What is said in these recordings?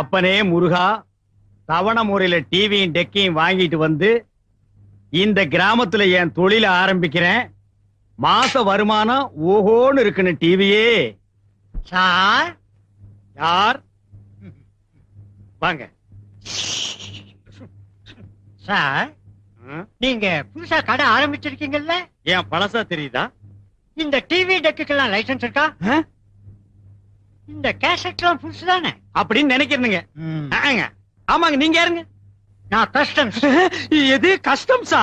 அப்பனே முருகா, தவண முறையில டிவியும் டெக்கையும் வாங்கிட்டு வந்து இந்த கிராமத்துல என் தொழில ஆரம்பிக்கிறேன். மாச வருமானம் ஓஹோன்னு இருக்குன்னு டிவியே. சார் யார்? வாங்க சார், நீங்க புதுசா கடை ஆரம்பிச்சிருக்கீங்கல்ல? ஏன் பழசா தெரியுதா? இந்த டிவி டெக்குக்கெல்லாம் லைசன்ஸ் இருக்கா? இந்த கேசட்லாம் புதுசு தானே அப்படின்னு நினைக்கிறீங்க? ஆமாங்க. நீங்க யாருங்க? நான் கஸ்டம்ஸ். எது கஸ்டம்ஸா?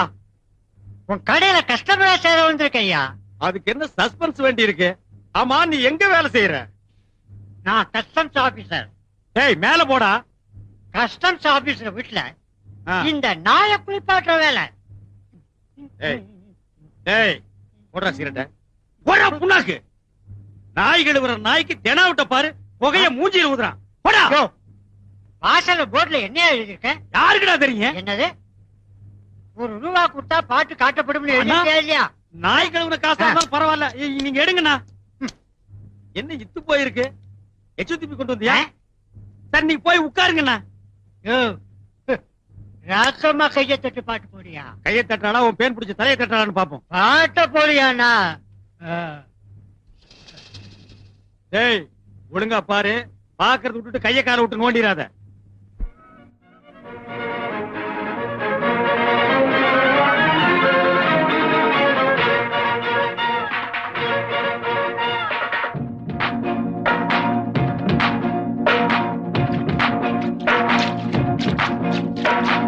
உன் கடையில கஸ்டமரா சேர வந்திருக்க ஐயா. அதுக்கு என்ன சஸ்பென்ஸ் வேண்டி இருக்கு? ஆமா, நீ எங்க வேலை செய்யற? நான் கஸ்டம்ஸ் ஆபீசர். ஏய், மேல போடா. கஸ்டம்ஸ் ஆபீசர் வீட்டுல இந்த நாய குளிப்பாட்டுற வேலை. ஏய், போடுறா சிரட்ட. போடா புண்ணாக்கு. நாய் கழுவுற நாய்க்கு தெனாவிட்ட பாரு, புகைய மூஞ்சில ஊதுறான். போடா. வாசல்ல போர்ட்ல என்ன எழுதிருக்க? யாருக்குடா தெரியும்? என்னது? ₹1 கொடுத்தா பாட்டு காட்டப்படும் இல்லையா? நாய் கழுவுற காசா இருந்தாலும் பரவாயில்ல, நீங்க எடுங்கண்ணா. என்ன இத்து போயிருக்கு? எச்சுத்திப்பி கொண்டு வந்தியா? சரி, நீ போய் உட்காருங்கண்ணா. ராசமா கைய தட்டு பாட்டு போடியா? கையை தட்டாடா, உன் பேன் பிடிச்ச தலையை தட்டாடான்னு பாப்போம். பாட்ட போடியாண்ணா? டேய், ஒழுங்கா பாரு. பாக்குறது விட்டுட்டு கைய கால விட்டு நோண்டிராத.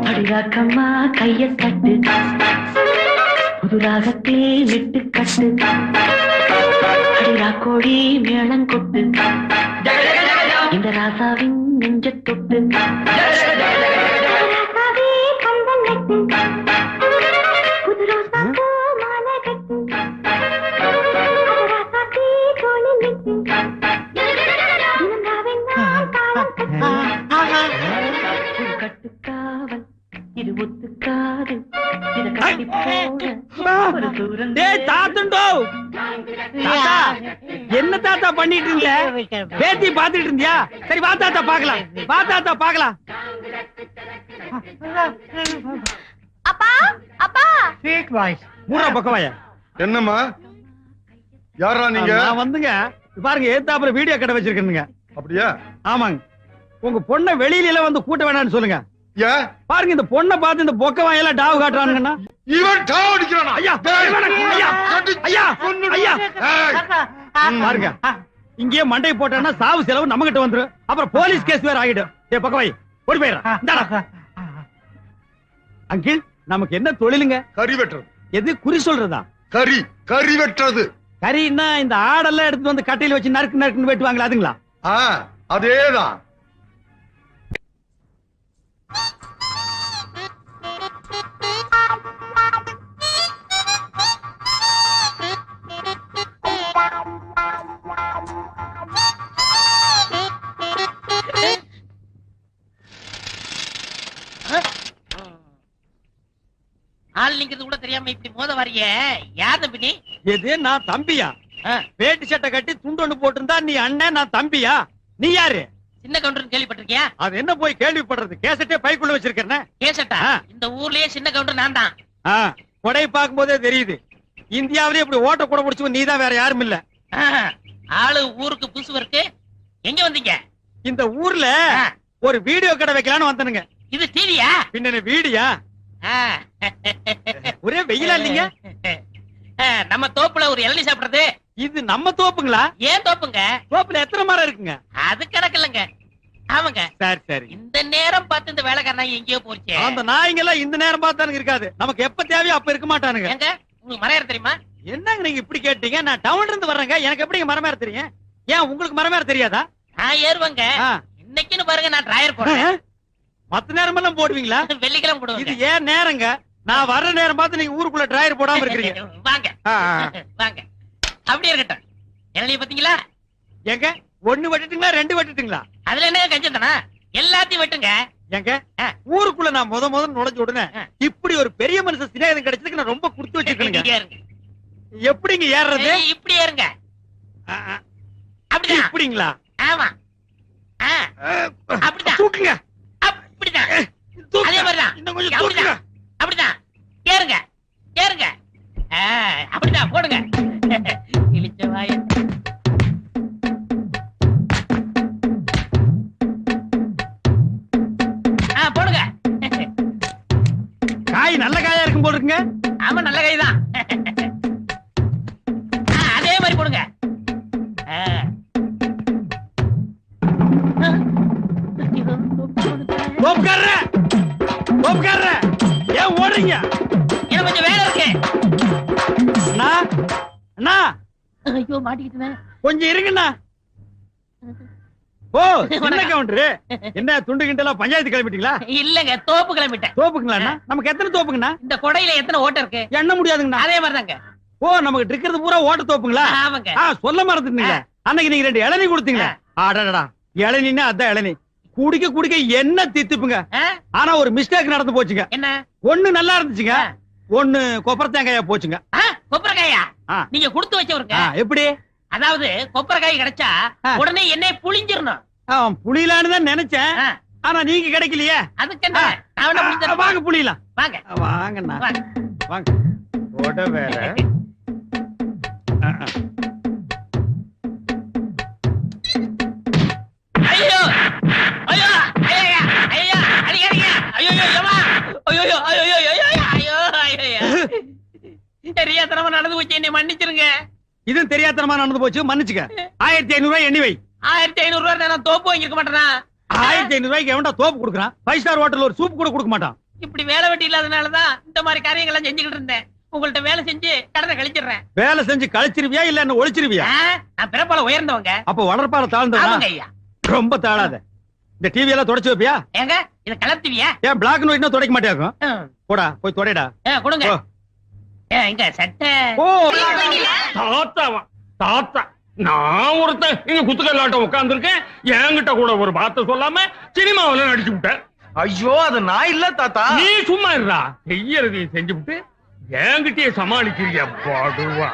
அடிராக்கம்மா கைய தட்டு, புது ராகத்திலே விட்டு கட்டு, அடிராக்கோடி மேளம் கொட்டு, இந்த ராசாவின் நெஞ்ச தொட்டு, புது ரோசா மாலை கட்டு, கட்டுக்காவல் இது ஒத்துக்காது, இத கட்டி போட தூரம். என்ன தாத்தா பண்ணிட்டு இருந்த? பேத்தி பாத்துட்டு இருந்தியா? சரி, வா தாத்தா பாக்கலாம். வா தாத்தா பாக்கலாம். அப்பா அப்பா ஸ்வீட் வாய்ஸ். மூணா பக்கவாயா? என்னம்மா, யாரா நீங்க? நான் வந்துங்க, பாருங்க, ஏத்தாப்புல வீடியோ கடை வச்சிருக்கேனுங்க. அப்படியா? ஆமாங்க. உங்க பொண்ணை வெளியில வந்து கூட்ட வேணாம்னு சொல்லுங்க. ஏன்? பாருங்க, இந்த பொண்ணை பார்த்து இந்த பொக்கவாயெல்லாம் டாவு காட்டுறானுங்கண்ணா. இவன் டாவ் அடிக்கிறானா? ஐயா, ஐயா, ஐயா, பாருங்க, இங்கேயே மண்டை போட்டான்னா சாவு செலவு நம்ம கிட்ட வந்துரும். அப்புறம் போலீஸ் கேஸ் வேற ஆகிடும். பக்கவாய் ஓடி போயிடுறா. அங்கிள், நமக்கு என்ன தொழிலுங்க? கறி வெட்டுறது. எது? குறி சொல்றதா? கறி வெட்டுறது. கறின்னா இந்த ஆடெல்லாம் எடுத்து வந்து கட்டையில வச்சு நறுக்கு நறுக்குன்னு வெட்டுவாங்களா, அதுங்களா? அதேதான். ஆள் நிக்கிறது கூட தெரியாம இப்படி மோத வரைய யார் தம்பி நீ? எது? நான் தம்பியா? வேட்டி சட்டை கட்டி துண்டு ஒண்ணு போட்டிருந்தா நீ அண்ணன், நான் தம்பியா? நீ யாரு? சின்ன கவுண்டர் கேள்விப்பட்டிருக்கியா? அது என்ன போய் கேள்விப்படுறது? கேசட்டே பைக்குள்ள வச்சிருக்கேன். கேசட்டா? இந்த ஊர்லயே சின்ன கவுண்டர் நான் தான். கொடை பார்க்கும் போதே தெரியுது. இந்தியாவிலே இப்படி ஓட்ட கூட முடிச்சு நீ தான், வேற யாரும் இல்ல. ஆளு ஊருக்கு புதுசு இருக்கு. எங்க வந்தீங்க? இந்த ஊர்ல ஒரு வீடியோ கடை வைக்கலான்னு வந்தனுங்க. இது டிவியா? பின்ன வீடியா? ஒரே வெயிலா இல்லீங்க? நம்ம தோப்புல ஒரு இளநீ சாப்பிடுறது. இது நம்ம தோப்புங்களா? ஏன் தோப்புங்க? தோப்புல எத்தனை மரம் இருக்குங்க? அது கணக்கு இல்லங்க. ஆமாங்க. சரி சரி. இந்த நேரம் பார்த்து இந்த வேலைக்காரன் எங்கேயோ போச்சு. அந்த நாய்ங்க எல்லாம் இந்த நேரம் பார்த்தானுங்க இருக்காது. நமக்கு எப்ப தேவையோ அப்ப இருக்க மாட்டானுங்க. எங்க உங்களுக்கு மரம் ஏற தெரியுமா? என்னங்க நீங்க இப்படி கேட்டீங்க? நான் டவுன்ல இருந்து வர்றேங்க, எனக்கு எப்படிங்க மரம் ஏற தெரியும்? ஏன் உங்களுக்கு மரம் ஏற தெரியாதா? நான் ஏறுவேங்க. இன்னைக்குன்னு பாருங்க, நான் டிரைவர் போடுறேன். மத்த நேரம் எல்லாம் போடுவீங்களா? வெள்ளிக்கிழமை போடுவேன். இது ஏன் நேரங்க? நான் வர்ற நேரம் பார்த்து நீங்க ஊருக்குள்ள டிரைவர் போடாம இருக்கீங்க. வாங்க வாங்க, அப்படியே இருக்கட்டும். இளநீ பாத்தீங்களா? எங்க ஒண்ணு வெட்டுட்டுங்களா, ரெண்டு வெட்டுட்டுங்களா? அதுல என்ன கஞ்சந்தானா? எல்லாத்தையும் வெட்டுங்க. எங்க ஊருக்குள்ள நான் முத நுழைஞ்ச உடனே இப்படி ஒரு பெரிய மனுஷன் சிநேகிதம் கிடைச்சதுக்கு நான் ரொம்ப குடுத்து வச்சிருக்கேங்க. எப்படிங்க ஏறது? இப்படி ஏறுங்க. இப்படிங்களா? ஆமா. அப்படிதான் தூக்குங்க. அப்படிதான் தூக்குங்க. அதே மாதிரிதான் இன்னும் கொஞ்சம் தூக்குங்க. அப்படிதான் அப்படிதான் ஏறுங்க ஏறுங்க அப்படிதான் போடுங்க இழிச்ச வாய போடுங்க காய் நல்ல காயா இருக்கும் போல இருக்குங்க. ஆமா நல்ல கைதான் அதே மாதிரி போடுங்க ஏன் ஓடுறீங்க? எனக்கு கொஞ்சம் வேலை இருக்கு அண்ணா அண்ணா ஐயோ மாட்டிக்கிட்டேன் கொஞ்சம் இருங்கண்ணா. ஓ என்ன கவுண்டரு, என்ன துண்டு கிண்டலாம் பஞ்சாயத்து கிளம்பிட்டீங்களா? இல்லங்க தோப்பு கிளம்பிட்டேன். தோப்புங்களா? நமக்கு எத்தனை தோப்புங்கண்ணா? இந்த கொடையில எத்தனை ஓட்டை இருக்கு? எண்ண முடியாதுங்கண்ணா. அதே மாதிரிதாங்க. ஓ நமக்கு இருக்கிறது பூரா ஓட்ட தோப்புங்களா? ஆமாங்க. சொல்ல மறந்துட்டீங்க. அன்னைக்கு நீங்க 2 இளநீ கொடுத்தீங்களா? அடடா, இளநீன்னா அதான் இளநீ. குடிக்க குடிக்க என்ன தித்துப்புங்க. ஆனா ஒரு மிஸ்டேக் நடந்து போச்சுங்க. என்ன? ஒண்ணு நல்லா இருந்துச்சுங்க, ஒண்ணு கொப்பரை தேங்காயா போச்சுங்க. கொப்பரைக்காயா? நீங்க கொடுத்து வச்சவருங்க. எப்படி? அதாவது கொப்பரைக்காய் கிடைச்சா உடனே என்னை புளிஞ்சிரணும். புளியலான்னு தான் நினைச்சேன். ஆனா நீங்க கிடைக்கலையே. அதுக்கு என்ன? நான் வேணா புளி தரேன். வாங்க புளியலாம். வாங்க வாங்கண்ணா வாங்க. வாங்க. ஓட வேற. ஐயோ ஐயோ ஐயா ஐயா அடிக்காதீங்க. ஐயோ யம்மா ஐயோ ஐயோ ஐயோ ஐயோ ஐயோ தெரியாதனமா நடந்து போச்சு, என்னை மன்னிச்சிருங்க. இது தெரியாதனமா நடந்து போச்சு, மன்னிச்சுக்க. 1500 ரூபாய் எண்ணி வை. 1500 ரூபாய் நான் தோப்பு வாங்கிருக்க மாட்டேனா? 1500 ரூபாய்க்கு எவன்டா தோப்பு கொடுக்குறான்? 5 ஸ்டார் ஹோட்டல் ஒரு சூப் கூட கொடுக்க மாட்டான். இப்படி வேலை வெட்டி இல்லாதனாலதான் இந்த மாதிரி காரியங்கள் எல்லாம் செஞ்சுக்கிட்டு இருந்தேன். உங்கள்ட்ட வேலை செஞ்சு கடனை கழிச்சிடுறேன். வேலை செஞ்சு கழிச்சிருவியா இல்ல என்ன ஒழிச்சிருவியா? நான் பிறப்பால உயர்ந்தவங்க. அப்ப வளர்ப்பால தாழ்ந்தவங்க. ஆமாங்க ஐயா. ரொம்ப தாழாத. இந்த டிவி எல்லாம் தொடச்சு வைப்பியா? ஏங்க இத கலத்துவியா? ஏன் பிளாக் அண்ட் ஒயிட்னா துடைக்க மாட்டியாக்கும்? போடா போய் தொடைடா. கொடுங்க. ஓ. இங்க சட்டை. ஓ தாத்தாவா தாத்தா, நான் ஒருத்தன் இங்க குத்துக்கல்லாட்டம் உட்கார்ந்து இருக்கேன். என்கிட்ட கூட ஒரு வார்த்தை சொல்லாம சினிமாவில நடிச்சு விட்டேன். ஐயோ அது நான் இல்ல தாத்தா. நீ சும்மா இருடா, செய்யறதையும் செஞ்சு விட்டு என்கிட்டயே சமாளிக்கிறியா பாடுவா.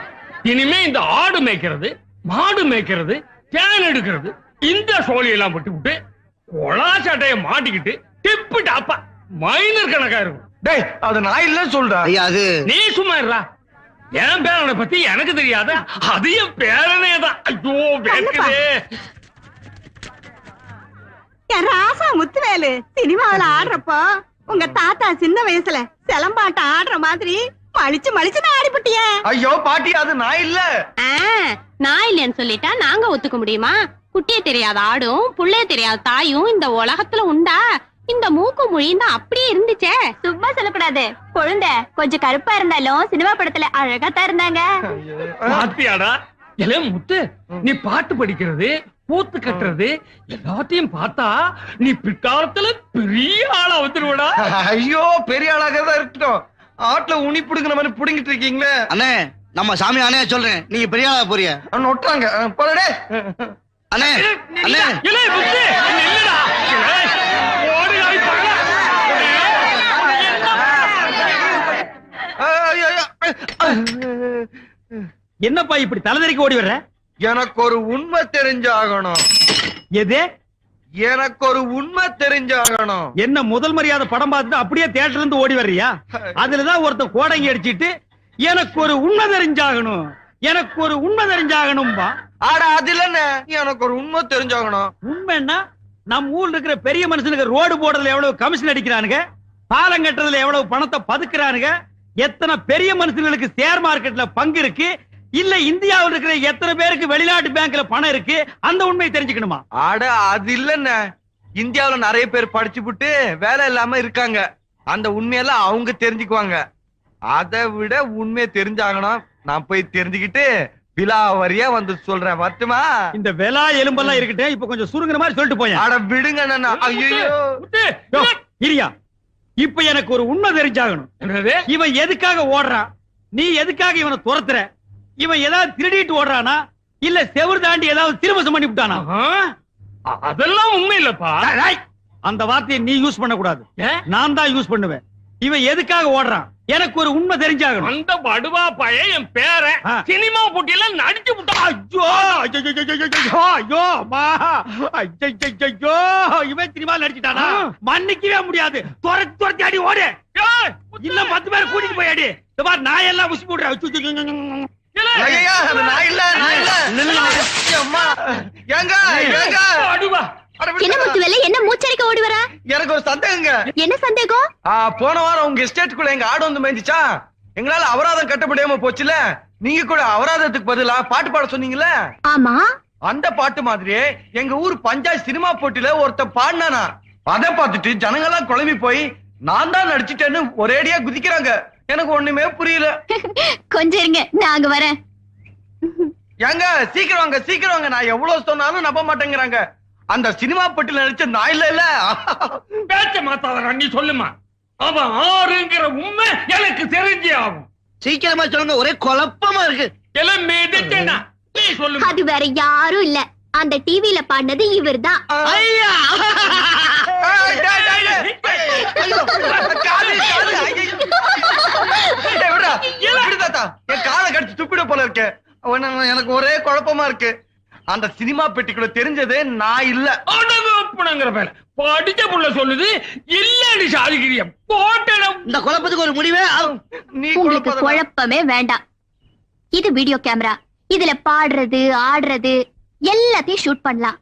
இனிமே இந்த ஆடு மேய்க்கிறது, மாடு மேய்க்கிறது, தேன் எடுக்கிறது, இந்த சோழியெல்லாம் விட்டு விட்டு கொலா சட்டைய மாட்டிக்கிட்டு டிப்பு டாப்பா மைனர் கணக்கா இருக்கும். டேய் அது நான் இல்ல சொல்றா. ஐயா அது நீ சும்மா இருடா. என் பேரனை பத்தி எனக்கு தெரியாத, அது என் பேரனே தான். ஐயோ வேக்குதே. ராசா முத்துவேலு சினிமாவில ஆடுறப்போ உங்க தாத்தா சின்ன வயசுல சிலம்பாட்டம் ஆடுற மாதிரி மலிச்சு மலிச்சு ஆடிப்பட்டிய. ஐயோ பாட்டி அது நான் இல்ல. நான் இல்லைன்னு சொல்லிட்டா நாங்க ஒத்துக்க முடியுமா? குட்டியே தெரியாத ஆடும் புள்ளைய தெரியாத தாயும் இந்த உலகத்துல உண்டா? இந்த மூக்கு மொழியும் தான் அப்படியே இருந்துச்சே. சும்மா சொல்லக்கூடாது. குழந்தை கொஞ்சம் கருப்பா இருந்தாலும் சினிமா படத்துல அழகாத்தான் இருந்தாங்க. பாத்தியாடா எலே முத்து, நீ பாட்டு படிக்கிறது, கூத்து கட்டுறது எல்லாத்தையும் பார்த்தா நீ பிற்காலத்துல பெரிய ஆளா வந்துருவடா. ஐயோ பெரிய ஆளாக இருக்கட்டும். ஆட்டுல உனி புடுங்கிற மாதிரி புடுங்கிட்டு இருக்கீங்களே. அண்ணே, நம்ம சாமி அண்ணே சொல்றேன், நீங்க பெரிய ஆளா போறிய. நொட்டாங்க போடே. அண்ணே அண்ணே எலே முத்து நில்லுடா. ஓடியாய் பகல. என்னப்பா இப்படி தலைதறிக்கு ஓடி வர்ற? எனக்கு ஒரு உண்மை தெரிஞ்சாகணும். எது? எனக்கு ஒரு உண்மை தெரிஞ்சாகணும். என்ன முதல் மரியாதை படம் பார்த்துட்டு அப்படியே தியேட்டர்ல இருந்து ஓடி வர்றியா? அதுலதான் ஒருத்தன் கோடங்கி அடிச்சிட்டு எனக்கு ஒரு உண்மை தெரிஞ்சாகணும், எனக்கு ஒரு உண்மை தெரிஞ்சாகணும்பா. ஆட அது இல்லன்னு எனக்கு ஒரு உண்மை தெரிஞ்சாகணும். உண்மைன்னா நம்ம ஊர்ல இருக்கிற பெரிய மனுஷனுக்கு ரோடு போடுறதுல எவ்வளவு கமிஷன் அடிக்கிறானுங்க, பாலம் கட்டுறதுல எவ்வளவு பணத்தை பதுக்குறானுங்க, எத்தனை பெரிய மனுஷங்களுக்கு ஷேர் மார்க்கெட்ல பங்கு இருக்கு, இல்ல இந்தியாவில் இருக்கிற எத்தனை பேருக்கு வெளிநாட்டு பேங்க்ல பணம் இருக்கு, அந்த உண்மையை தெரிஞ்சுக்கணுமா? ஆட அது இல்லன்னு இந்தியாவுல நிறைய பேர் படிச்சு விட்டு வேலை இல்லாம இருக்காங்க. அந்த உண்மையெல்லாம் அவங்க தெரிஞ்சுக்குவாங்க. அதை விட உண்மையை தெரிஞ்சாகணும். நான் போய் தெரிஞ்சுக்கிட்டு விலாவரியா வந்து சொல்றேன். வரட்டுமா? இந்த வெலா எலும்பெல்லாம் இருக்கட்டும், இப்ப கொஞ்சம் சுருங்குற மாதிரி சொல்லிட்டு போயேன். ஆட விடுங்க அண்ணா. ஐயோ இரியா, இப்ப எனக்கு ஒரு உண்மை தெரிஞ்சாகணும். என்னது? இவன் எதுக்காக ஓடுறான்? நீ எதுக்காக இவனை துரத்துற? இவன் ஏதாவது திருடிட்டு ஓடுறானா, இல்ல செவுறு தாண்டி ஏதாவது திருமசம் பண்ணி விட்டானா? அதெல்லாம் உண்மை இல்லப்பா. டேய், அந்த வார்த்தையை நீ யூஸ் பண்ண கூடாது, நான் தான் யூஸ் பண்ணுவேன். இவன் எதுக்காக ஓடுறான்? எனக்கு ஒரு உண்மை தெரிஞ்சாகணும். அந்த படுவா பையன் என் பேரன் ஆ. சினிமா போட்டியில நடிச்சு விட்டான். ஐயோ ஐயோ ஐயோ அம்மா ஐயோ இவன் சினிமா நடிச்சிட்டானா? மன்னிக்கவே முடியாது. துரத்தி அடி ஓடு. ஏய், இன்னும் 10 பேர் கூட்டிட்டு போய் அடி. இந்த மாதிரி நான் எல்லாம் உசி போடுறேன். ஐயா, அது நான் இல்ல. அம்மா, ஏங்க, ஏங்க. படுவா அட, என்ன விடுங்க. முத்துவேலு, என்ன மூச்சரிக்க ஓடி வர? எனக்கு ஒரு சந்தேகங்க. என்ன சந்தேகம்? போன வாரம் உங்க எஸ்டேட்டுக்குள்ள எங்க ஆடு வந்து மேய்ஞ்சிச்சா? எங்களால அபராதம் கட்ட முடியாம போச்சுல. நீங்க கூட அபராதத்துக்கு பதிலா பாட்டு பாட சொன்னீங்கல்ல, ஆமா, அந்த பாட்டு மாதிரியே எங்க ஊர் பஞ்சாயத்து சினிமா போட்டியில ஒருத்தன் பாடினானா. அதை பார்த்துட்டு ஜனங்க எல்லாம் குழம்பி போய் நான் தான் நடிச்சிட்டேன்னு ஒரேடியா குதிக்கிறாங்க. எனக்கு ஒண்ணுமே புரியல. கொஞ்சம் இருங்க, நான் அங்க வரேன். ஏங்க சீக்கிரம் வாங்க, சீக்கிரம் வாங்க. நான் எவ்வளவு சொன்னாலும் நம்ப மாட்டேங்கிறாங்க. அந்த சினிமா போட்டியில நடிச்ச நான் இல்ல. பேச்ச மாத்தாத நீ சொல்லுமா. அவன் ஆறுங்கிற உண்மை எனக்கு தெரிஞ்சே ஆகும். சீக்கிரமா சொல்லுங்க, ஒரே குழப்பமா இருக்கு. எல்லாம் மிதிச்சேனா நீ சொல்லுமா. அது வேற யாரும் இல்ல, அந்த டிவில பாடினது இவர்தான். ஐயா என் காலை கடிச்சு துப்பிட போல இருக்கு. எனக்கு ஒரே குழப்பமா இருக்கு. அந்த சினிமா பெட்டிக்குள்ள தெரிஞ்சதே நான் இல்ல. அடங்குற பேர படிச்ச புள்ள சொல்லுது இல்லன்னு சாதிக்கிறிய போட்டடம். இந்த குழப்பத்துக்கு ஒரு முடிவே நீ உங்களுக்கு குழப்பமே வேண்டாம். இது வீடியோ கேமரா. இதுல பாடுறது ஆடுறது எல்லாத்தையும் ஷூட் பண்ணலாம்.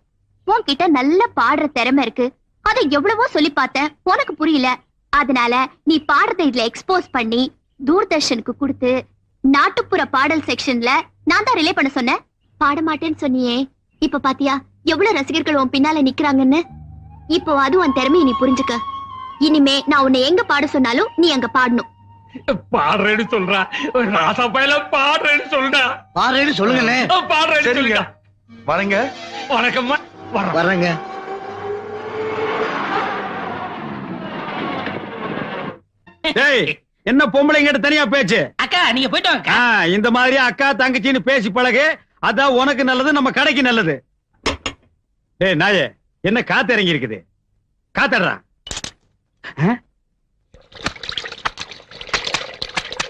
உன்கிட்ட நல்ல பாடுற திறமை இருக்கு. அதை எவ்வளவோ சொல்லி பார்த்தேன், உனக்கு புரியல. அதனால நீ பாடுறத இதுல எக்ஸ்போஸ் பண்ணி தூர்தர்ஷனுக்கு கொடுத்து நாட்டுப்புற பாடல் செக்ஷன்ல நான் தான் ரிலே பண்ண சொன்னேன். பாட மாட்டேன்னு சொன்னியே, இப்ப பாத்தியா எவ்வளவு ரசிகர்கள் உன் பின்னால நிக்கிறாங்கன்னு. இப்போ அது உன் திறமையை நீ புரிஞ்சுக்க. இனிமே நான் உன்னை எங்க பாட சொன்னாலும் நீ அங்க பாடணும். பாடுறேன்னு சொல்றா. ராசா பையல பாடுறேன்னு சொல்றா. பாருன்னு சொல்லுங்கண்ணே. பாடுறேன்னு சரிங்க, சொல்லுங்க. வரேங்க. வணக்கம்மா. வர்றேங்க. டேய், என்ன பொம்பளைங்கிட்ட தனியா பேச்சு? அக்கா நீங்க போயிட்டு வாங்க. இந்த மாதிரி அக்கா தங்கச்சின்னு பேசி பழகு. அதான் உனக்கு நல்லது, நம்ம கடைக்கு நல்லது. டேய் நாயே, என்ன காத்து இறங்கி இருக்குது? காத்தடுறா.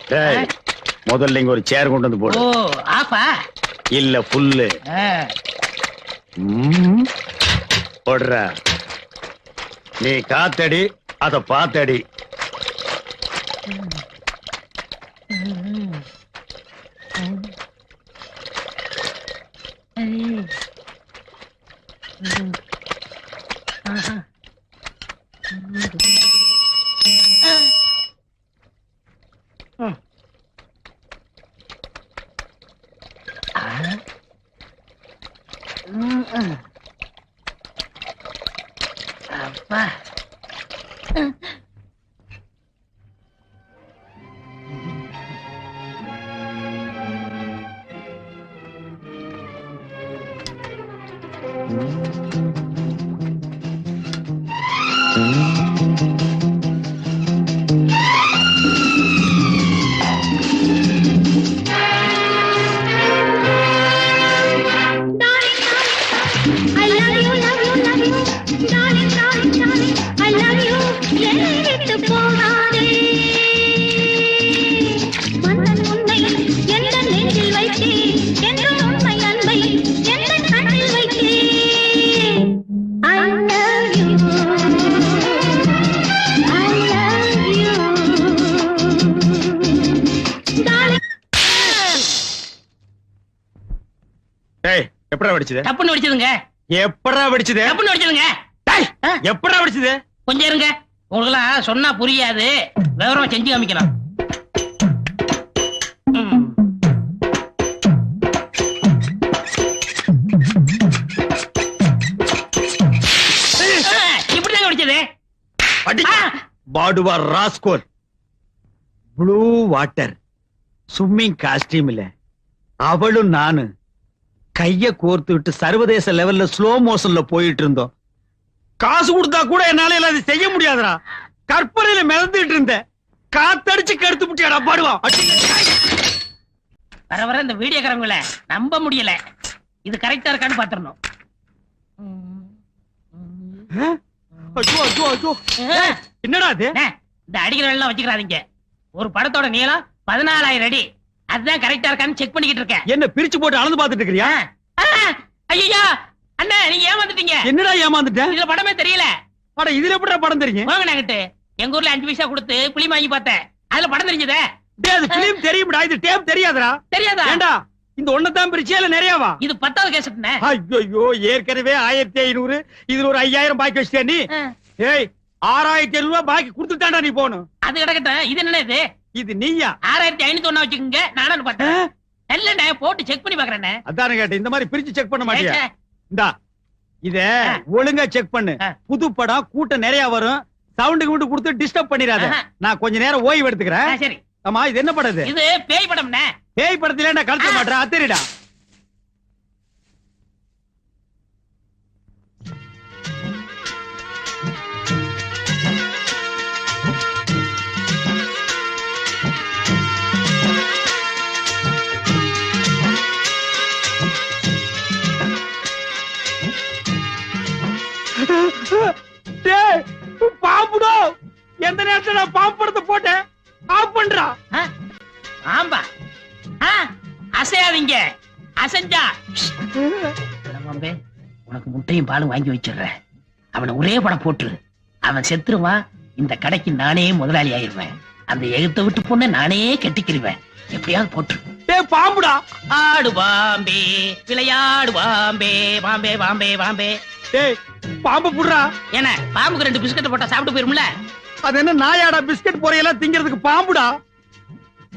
டேய், முதல்ல இங்க ஒரு சேர் கொண்டு வந்து போடு. ஓ ஆஃபா? இல்ல புல்லு போடுற. நீ காத்தடி, அத பாத்தடி. அப்பா எப்படா வெடிச்சது? தப்புன்னு வெடிச்சதுங்க. எப்படா வெடிச்சது? தப்புன்னு வெடிச்சதுங்க. எப்படா வெடிச்சது? கொஞ்சம் இருங்க, உங்களுக்கெல்லாம் சொன்னா புரியாது, விவரம் செஞ்சு காமிக்கலாம். இப்படிதான் வெடிச்சது. பாடுவா rascal. Blue water swimming costume இல்ல, அவளும் நானு கைய கோர்த்து விட்டு சர்வதேச லெவல்ல ஸ்லோ மோஷன்ல போயிட்டு இருந்தோம். காசு கொடுத்தா கூட என்னால அதை செய்ய முடியாதுடா. கற்பனையில மிதந்துட்டு இருந்தேன். காத்தடிச்சு கருத்து முட்டியாடா பாடுவா. வர வர இந்த வீடியோக்காரங்கள நம்ப முடியல. இது கரெக்டா இருக்கான்னு பாத்துறணும். என்னடா அது? இந்த அடிக்கிற எல்லாம் வச்சுக்கிறாதீங்க. ஒரு படத்தோட நீளம் 14,000 அடி. அதுதான் கரெக்டா இருக்கான்னு செக் பண்ணிக்கிட்டு இருக்கேன். என்ன பிரிச்சு போட்டு அளந்து பாத்துட்டு இருக்கிறியா? ஐயா அண்ணா நீங்க ஏமாந்துட்டீங்க. என்னடா ஏமாந்துட்டேன்? இதுல படமே தெரியல. அட இதுல எப்படிடா படம் தெரியும்? வாங்க நாங்கிட்டு எங்க ஊர்ல 5 பைசா கொடுத்து புளி வாங்கி பார்த்தேன். அதுல படம் தெரிஞ்சதே. டேய் அது பிலிம் தெரியும்டா, இது டேப் தெரியாதுடா. தெரியாதா? ஏண்டா இந்த ஒண்ணதான் பிரிச்சியா இல்ல நிறையவா? இது 10வது கேசட்னே. ஐயோ ஏற்கனவே 1500, இதுல ஒரு 5000 பாக்கி வச்சிட்டியா நீ? ஏய் 6500 ரூபாய் பாக்கி கொடுத்துட்டான்டா நீ போணும். அது கிடக்கட்டும். இது என்ன இது? இது நீயா? 6501 வச்சுக்கோங்க. நானும் பார்த்தேன். இல்லண்ணே போட்டு செக் பண்ணி பாக்குறேண்ணே. அதானே கேட்டேன். இந்த மாதிரி பிரிச்சு செக் பண்ண மாட்டியா? இந்தா இத ஒழுங்கா செக் பண்ணு. புது படம் கூட்டம் நிறைய வரும். சவுண்ட் கிவுண்ட் கொடுத்து டிஸ்டர்ப் பண்ணிராத. நான் கொஞ்ச நேரம் ஓய்வு எடுத்துக்கிறேன். சரி. ஆமா இது என்ன படம்? இது பேய் படம்ண்ணே. பேய் படத்துல என்ன கலக்க மாட்டேன் அத்தரிடா. பாம்புடோ எந்த நேரத்துல நான் பாம்பு படத்தை போட்டேன். ஆஃப் பண்றா. ஆம்பா அசையாதீங்க. அசைஞ்சா உனக்கு முட்டையும் பாலும் வாங்கி வச்சிடுறேன். அவனை ஒரே படம் போட்டு அவன் செத்துருவான். இந்த கடைக்கு நானே முதலாளி ஆயிருவேன். அந்த எழுத்த விட்டு பொண்ணை நானே கட்டிக்கிருவேன். எப்படியாவது போட்டு. டேய் பாம்புடா. ஆடு பாம்பே விளையாடு பாம்பே பாம்பே பாம்பே பாம்பே. டேய் பாம்பு புடுறா. என்ன பாம்புக்கு 2 பிஸ்கட் போட்டா சாப்பிட்டு போயிரும்ல? அது என்ன நாயாடா பிஸ்கட் பொரியெல்லாம் திங்கிறதுக்கு பாம்புடா.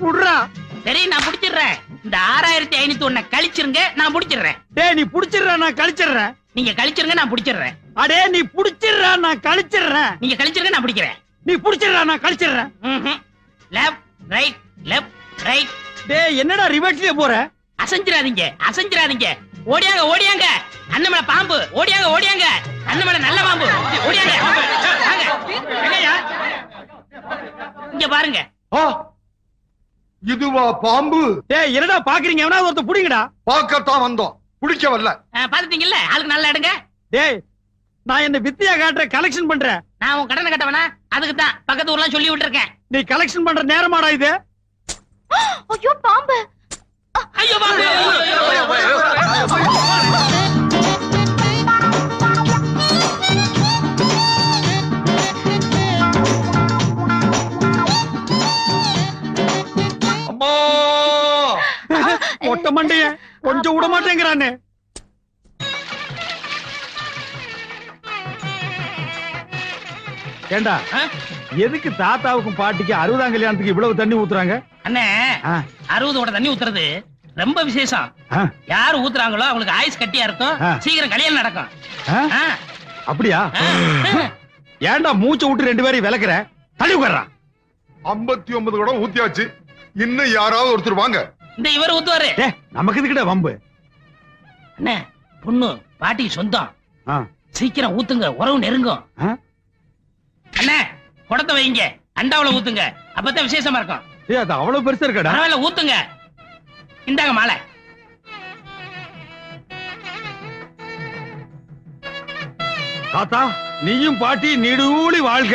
புடுறா. சரி நான் புடிச்சிடுறேன். இந்த 6501 கழிச்சிருங்க. நான் புடிச்சிடுறேன். டேய் நீ புடிச்சிடுறா நான் கழிச்சிடுறேன். நீங்க கழிச்சிருங்க நான் புடிச்சிடுறேன். அடே நீ புடிச்சிடுறா நான் கழிச்சிடுறேன். நீங்க கழிச்சிருங்க நான் பிடிக்கிறேன். நீ புடிச்சிடுறா நான் கழிச்சிடுறேன். Left right left right. டேய் என்னடா ரிவர்ஸ்லயே போற? அசைஞ்சிராதீங்க அசைஞ்சிராதீங்க. ஓடியாங்க ஓடியாங்க. அண்ணமலை பாம்பு. ஓடியாங்க ஓடியாங்க. அண்ணமலை நல்ல பாம்பு. ஓடியாங்க. வாங்க. எங்கய்யா? இங்க பாருங்க. இதுவா பாம்பு? டேய் என்னடா பாக்குறீங்க? எவனா ஒருத்த புடிங்கடா. பார்க்கத்தான் வந்தோம், புடிக்க வரல. பாத்துட்டீங்கல்ல ஆளுக்கு நல்லா எடுங்க. டேய் நான் என்ன வித்தியா காட்டுற கலெக்ஷன் பண்றேன். நான் உன் கடனை கட்டவனா? அதுக்கு தான் பக்கத்து ஊர்லாம் சொல்லி விட்டுருக்கேன். நீ கலெக்ஷன் பண்ற நேரமாடா இது? ஐயோ பாம்பு. ஐயோ பாம்பு. அம்மா மொட்டை மண்டைய கொஞ்சம் விட மாட்டேங்கிறானே. ஏண்டா எதுக்கு தாத்தாவுக்கும் பாட்டிக்கு 60ஆம் கல்யாணத்துக்கு இவ்வளவு தண்ணி ஊத்துறாங்க? அண்ணே 60 தண்ணி ஊத்துறது ரொம்ப விசேஷம். யாரு ஊத்துறாங்களோ அவங்களுக்கு ஆயுஸ் கட்டியா இருக்கும். சீக்கிரம் கல்யாணம் நடக்கும். அப்படியா? ஏண்டா மூச்சை விட்டு 2 பேரையும் விளக்குற? தள்ளி உட்கார்றான். 59 குடம் ஊத்தியாச்சு. இன்னும் யாராவது ஒருத்தர் வாங்க. இந்த இவர் ஊத்துவாரு. நமக்கு இதுக்கிட்ட வம்பு. அண்ணே பொண்ணு பாட்டி சொந்தம். சீக்கிரம் ஊத்துங்க, உறவு நெருங்கும். அண்ணே குடத்தை வைங்க, அண்டாவுல ஊத்துங்க, அப்பதான் விசேஷமா இருக்கும். அது அவ்வளவு பெருசா இருக்கடா. பரவாயில்ல ஊத்துங்க. இந்தாங்க மாலை. தாத்தா நீயும் பாட்டி நீடூழி வாழ்க.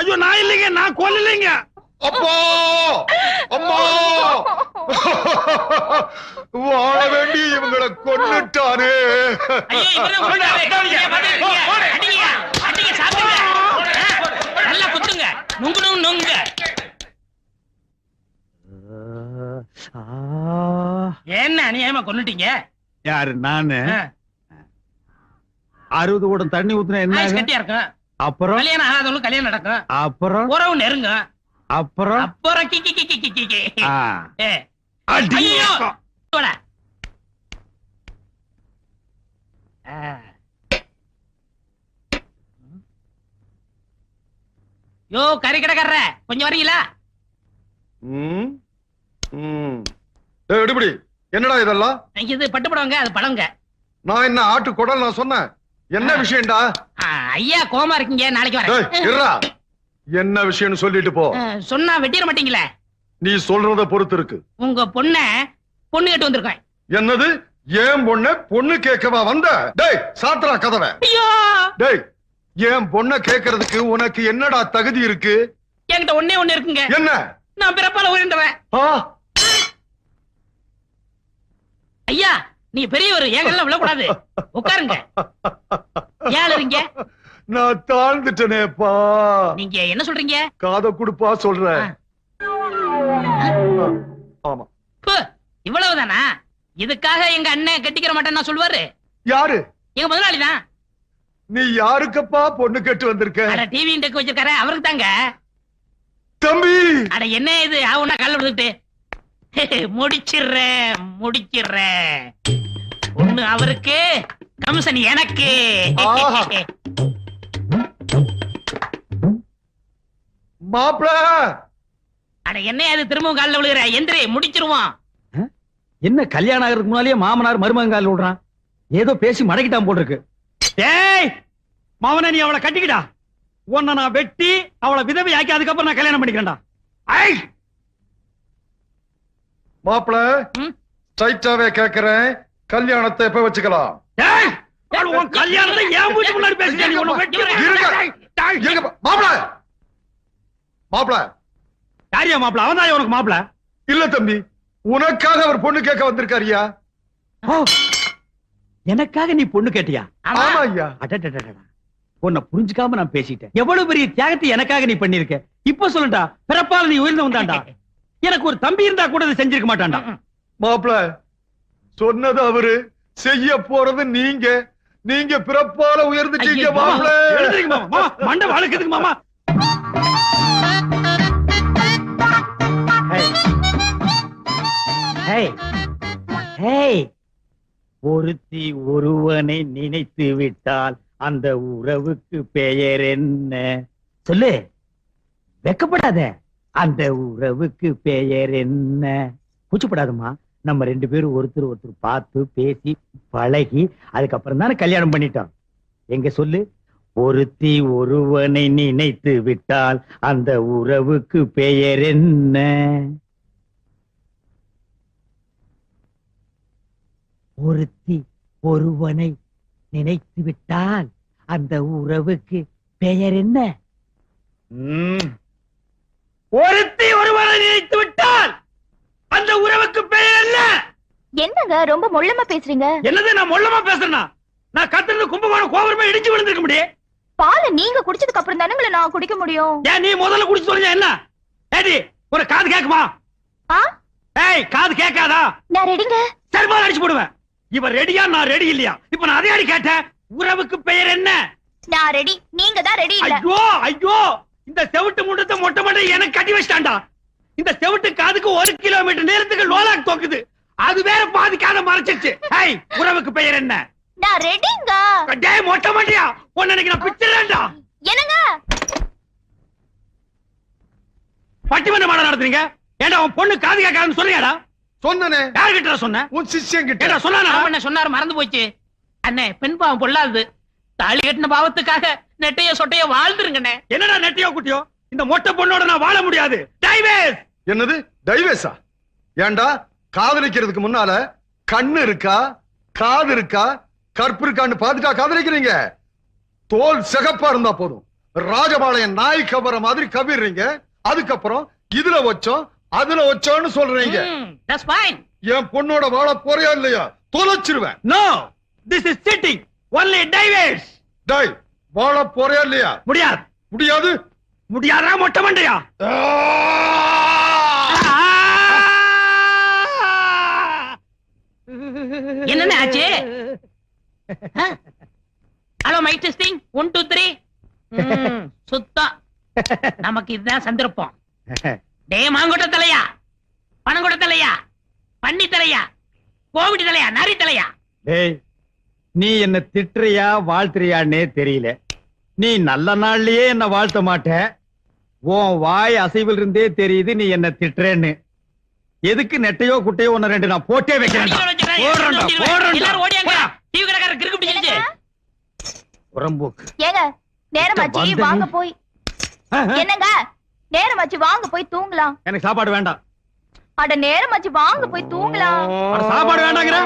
ஐயோ நான் இல்லைங்க, நான் கொல்லலைங்க. அப்பா அம்மா வாழ வேண்டி இவங்களை கொன்னுட்டானே. நல்லா குத்துங்க, நுங்குணும் நுங்க. என்ன அநியாயமா கொன்னுட்டீங்க? யாரு? நானு 60 குடம் தண்ணி ஊத்துனா என்ன கட்டியா இருக்கும். அப்புறம் கல்யாணம் ஆகாதவங்களுக்கு கல்யாணம் நடக்கும். அப்புறம் உறவு நெருங்கும். அப்புறம் அப்புறம் யோ கறி கடைக்காரர கொஞ்சம் வரீங்களா? எடுபடி என்னடா இதெல்லாம்? இது பட்டுப்படவங்க, அது பழங்க. நான் என்ன ஆட்டு குடல் நான் சொன்னேன்? என்ன விஷயம்டா? ஐயா கோமா இருக்கீங்க, நாளைக்கு வரேன். என்ன விஷயம்னு சொல்லிட்டு போ. சொன்னா வெட்டிட மாட்டீங்களே? நீ சொல்றத பொறுத்து இருக்கு. உங்க பொண்ணு கேட்டு வந்திருக்கேன். என்னது? ஏன் பொண்ணு கேட்கவா வந்த? டேய் சாத்ரா கதவை. டேய் ஏன் பொண்ண கேட்கறதுக்கு உனக்கு என்னடா தகுதி இருக்கு? என்கிட்ட ஒண்ணே இருக்குங்க. என்ன? நான் பிறப்பால உயர்ந்தவன். ஐயா நீ பெரியவர், ஏங்கல்ல விழக்கூடாது. உட்காருங்க. ஏழுறீங்க? நான் தாழ்ந்துட்டேனேப்பா. நீங்க என்ன சொல்றீங்க? காத குடுப்பா சொல்றேன். ஆமா. இவ்வளவுதானா? இதுக்காக எங்க அண்ணன் கட்டிக்கிற மாட்டேன்னு சொல்லுவாரு. யாரு? எங்க முதலாளிதான். நீ யாருக்கப்பா பொண்ணு கேட்டு வந்திருக்க? அட டிவி டெக் வச்சிருக்காரு, அவருக்கு தாங்க. தம்பி அட என்ன இது ஆவுனா கால்ல விழுந்துட்டு முடிச்சிடுறேன். ஒண்ணு அவருக்கு, கமிஷன் எனக்கு. மாப்பிள அட என்ன அது திரும்பவும் கால்ல விழுகிற? எந்திரி, முடிச்சிருவான். என்ன கல்யாணம் ஆகிறதுக்கு முன்னாலேயே மாமனார் மருமகன் கால்ல விடுறான்? ஏதோ பேசி மடக்கிட்டான் போல் இருக்கு. டேய் மாமனை, நீ அவளை கட்டிக்கிடா. உன்னை நான் வெட்டி அவளை விதவை ஆக்கி அதுக்கப்புறம் நான் கல்யாணம் பண்ணிக்கிறேன்டா. மாப்பிள ஸ்ட்ரைட்டாவே கேக்குறேன், கல்யாணத்தை எப்ப வச்சுக்கலாம்? உன் கல்யாணத்தை ஏன் வீட்டு முன்னாடி பேசுறேன்? மாப்பிள யாரியா மாப்பிள? அவன் தான் உனக்கு மாப்பிள? இல்ல தம்பி, உனக்காக அவர் பொண்ணு கேட்க வந்திருக்காரியா. எனக்காக நீ பொண்ணு கேட்டியா? ஆமா ஐயா. உன்னை புரிஞ்சுக்காம நான் பேசிட்டேன். எவ்வளவு பெரிய தியாகத்தை எனக்காக நீ பண்ணிருக்க. இப்ப சொல்லுடா, பிறப்பால நீ உயர்ந்து வந்தாண்டா. எனக்கு ஒரு தம்பி இருந்தா கூட இதை செஞ்சிருக்க மாட்டான்டா. மாப்பிள சொன்னது அவரு, செய்ய போறது நீங்க பிறப்பால உயர்ந்துட்டீங்க மாப்பிள. மண்டை வளர்க்குதுக்கு மாமா. ஒருத்தி ஒருவனை நினைத்து விட்டால் அந்த உறவுக்கு பெயர் என்ன? சொல்லு, வெக்கப்படாத. அந்த உறவுக்கு பெயர் என்ன? கூச்சப்படாதம்மா. நம்ம 2 பேரும் ஒருத்தர் பார்த்து பேசி பழகி அதுக்கப்புறம் தானே கல்யாணம் பண்ணிட்டோம். எங்க சொல்லு. ஒருத்தி ஒருவனை நினைத்து விட்டால் அந்த உறவுக்கு பெயர் என்ன? ஒருத்தி ஒருவனை நினைத்து விட்டால் அந்த உறவுக்கு பெயர் என்ன? ஒருத்தி ஒருவனை நினைத்து விட்டால் அந்த உறவுக்கு பெயர் என்ன? என்னங்க ரொம்ப மொள்ளமா பேசுறீங்க? என்னது நான் மொள்ளமா பேசுறேனா? நான் கத்துறது கும்பகோணம் கோபுரமா இடிச்சு விழுந்திருக்க முடியும். பாலை நீங்க குடிச்சதுக்கு அப்புறம் தானே நான் குடிக்க முடியும். ஏன் நீ முதல்ல குடிச்சு சொல்லுங்க. என்ன ஏடி ஒரு காது கேக்குமா? ஏய் காது கேட்காதா? நான் ரெடிங்க. சரிமா அடிச்சு போடுவேன். இவன் ரெடியா, நான் ரெடி இல்லையா? இப்ப நான் அதே அடி கேட்டேன். உறவுக்கு பெயர் என்ன? நான் ரெடி, நீங்க தான் ரெடி இல்ல. ஐயோ இந்த செவுட்டு முண்டத்தை மொட்டை மொட்டை எனக்கு கட்டி வச்சிட்டான்டா. இந்த செவுட்டு காதுக்கு 1 கிலோமீட்டர் நேரத்துக்கு லோலாக் தோக்குது. அது வேற பாதி காதை மறைச்சிருச்சு. ஏய் உறவுக்கு பெயர் என்ன? நான் ரெடிங்க. டேய் மொட்டை மொட்டையா, உன்னை எனக்கு நான் பிச்சறேன்டா. என்னங்க பட்டிமன்ற மாட நடத்துறீங்க? ஏண்டா உன் பொண்ணு காது கேட்காதுன்னு சொல்றியாடா? சொன்னனே. யார்கிட்ட சொன்ன? உன் சிஷ்யன் கிட்ட. சொன்னானா? சொன்னாரு, மறந்து போச்சு. அண்ணே பெண் பாவம் பொல்லாது. தாலி கட்டின பாவத்துக்காக நெட்டைய சொட்டைய வாழ்ந்துருங்கண்ணே. என்னடா நெட்டையோ குட்டியோ? இந்த மொட்டை பொண்ணோட நான் வாழ முடியாது. டைவேஸ். என்னது டைவேஸா? ஏண்டா காதலிக்கிறதுக்கு முன்னால கண்ணு இருக்கா, காது இருக்கா, கற்பு இருக்கான்னு பாத்துட்டா காதலிக்கிறீங்க? தோல் சிகப்பா இருந்தா போதும், ராஜபாளையம் நாய் கவர மாதிரி கவிடுறீங்க. அதுக்கப்புறம் இதுல வச்சோம் அதுல வச்சோன்னு சொல்றீங்க. என் பொண்ணோட வாழ போறியா இல்லையா? தொலைச்சிருவேன். No, this is sitting only டைவேஸ். டை வாழ போறியா இல்லையா? முடியாது. முடியாது. முடியாதா மொட்டை மண்டையா? என்ன ஆச்சு? Hello mike testing 1 2 3. சுத்தம். நமக்கு இதுதான் சந்தர்ப்பம். டே மாங்கொட்ட தலையா, பணங்கொட்ட தலையா, பண்ணி தலையா, கோவிட் தலையா, நரி தலையா? டேய் நீ என்ன திட்டுறியா வாழ்த்துறியான்னே தெரியல. நீ நல்ல நாள்லயே என்ன வாழ்த்த மாட்ட. உன் வாய் அசைவில் இருந்தே தெரியுது நீ என்ன திட்டுறேன்னு. எதுக்கு நெட்டையோ குட்டையோ ஒன்னு ரெண்டு நான் போட்டே வைக்கிறேன். எல்லாரும் ஓடியாங்க. டிவி கடைக்காரர் கிறுக்கு பிடிச்சிருச்சு. புறம்போக்கு. ஏங்க நேரமாச்சு வாங்க போய். என்னங்க நேரமாச்சு வாங்க போய் தூங்கலாம். எனக்கு சாப்பாடு வேண்டாம். அட நேரமாச்சு வாங்க போய் தூங்கலாம். சாப்பாடு வேண்டாங்கிற